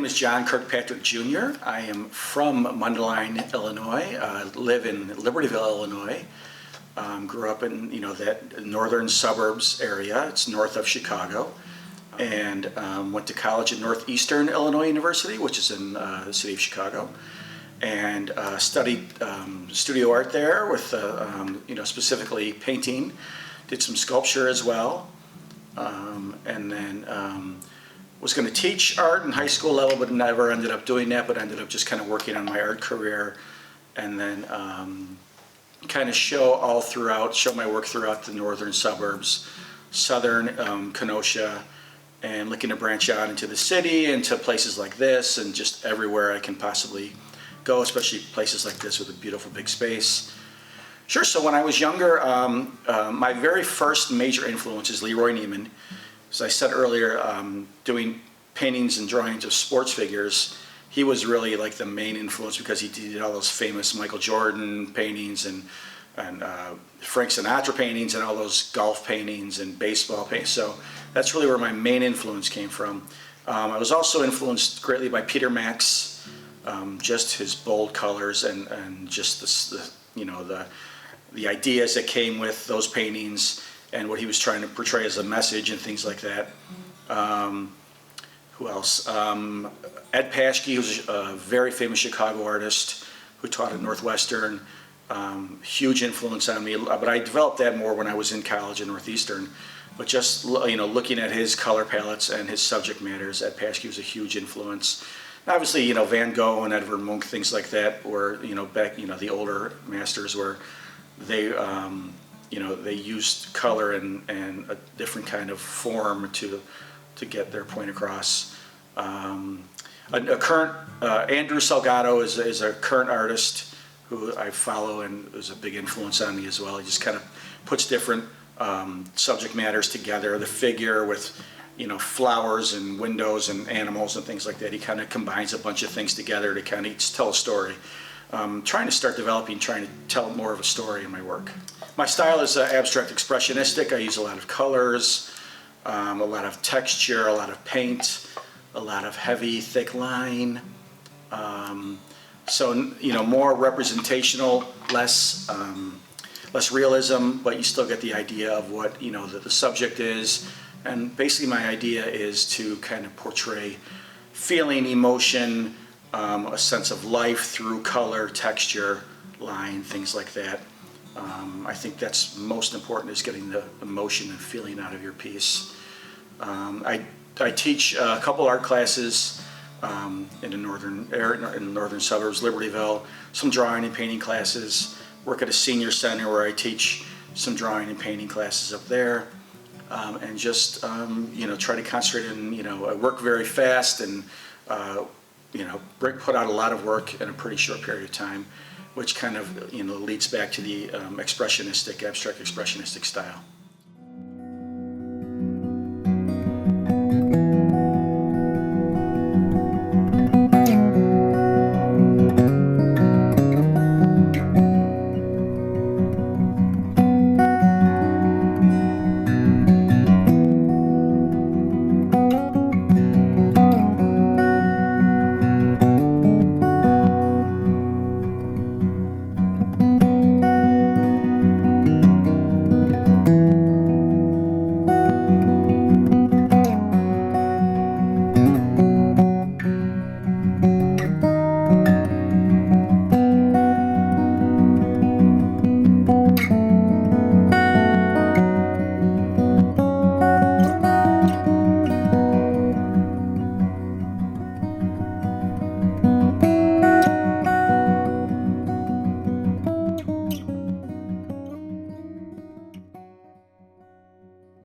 name is John Kirkpatrick Jr. I am from Mundelein, Illinois. Live in Libertyville, Illinois. Grew up in that northern suburbs area. It's north of Chicago, and went to college at Northeastern Illinois University, which is in the city of Chicago, and studied studio art there with specifically painting. Did some sculpture as well, and then was going to teach art in high school level, but never ended up doing that, but ended up just kind of working on my art career, and then kind of show my work throughout the northern suburbs, southern Kenosha, and looking to branch out into the city, into places like this, and just everywhere I can possibly go, especially places like this with a beautiful big space. Sure, so when I was younger, my very first major influence is Leroy Neiman. As I said earlier, doing paintings and drawings of sports figures, he was really like the main influence because he did all those famous Michael Jordan paintings and Frank Sinatra paintings and all those golf paintings and baseball paintings. So that's really where my main influence came from. I was also influenced greatly by Peter Max, just his bold colors and just the ideas that came with those paintings and what he was trying to portray as a message and things like that. Who else? Ed Paschke, who's a very famous Chicago artist who taught at Northwestern. Huge influence on me, but I developed that more when I was in college at Northeastern. But just looking at his color palettes and his subject matters, Ed Paschke was a huge influence. And obviously, Van Gogh and Edvard Munch, things like that, were back the older masters where they they used color and a different kind of form to get their point across. A current Andrew Salgado is a current artist who I follow and is a big influence on me as well. He just kind of puts different subject matters together. The figure with flowers and windows and animals and things like that. He kind of combines a bunch of things together to kind of tell a story. Trying to start trying to tell more of a story in my work. My style is abstract expressionistic. I use a lot of colors, a lot of texture, a lot of paint, a lot of heavy, thick line. So more representational, less realism, but you still get the idea of what the subject is. And basically, my idea is to kind of portray feeling, emotion, a sense of life through color, texture, line, things like that. I think that's most important, is getting the emotion and feeling out of your piece. I teach a couple art classes in the northern suburbs, Libertyville, some drawing and painting classes. Work at a senior center where I teach some drawing and painting classes up there, and just try to concentrate in I work very fast and put out a lot of work in a pretty short period of time, which kind of leads back to the abstract expressionistic style.